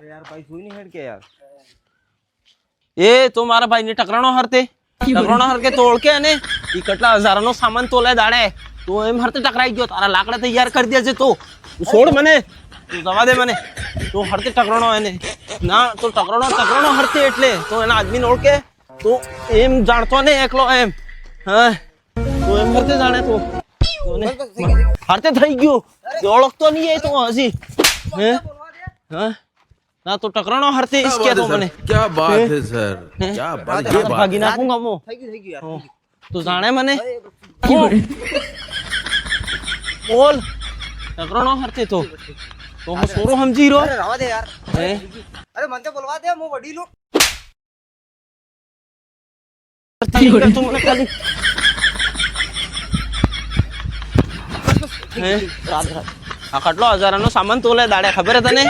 अरे यार भाई सुई नहीं हेड के यार એ તો મારા ભાઈ ને ટકરાણો હરતે હરકે તોડ કે અને ઈ કેટલા હજારનો સામાન તોલે દાડે તો એમ હરતે ટકરાઈ ગયો તારા લાકડા તૈયાર કરી દેજે તો છોડ મને તું જવા દે મને તો હરતે ટકરાણો એને ના તો ટકરાણો હરતે એટલે તો એના આદમી ને ઓળખે તો એમ જાણતો ને એકલો એમ હા તો એમ હરતે જાણે તો હરતે થઈ ગયો ઓળખતો નહીં એ તો હજી હે હા ना तो टकरानो हरते इसके तो मैंने क्या बात है सर क्या बात है भागी नाखूंगा मो થઈ ગયું યાર तो जाने मैंने बोल टकरानो हरते तो હું સોરો સમજી રહ્યો અરે રવા દે યાર હે અરે મને તો બોલવા દે હું વડીલો તું મને ખાલી હે આ કેટલો હજારનો સામાન તોલે દાડે ખબર હે તને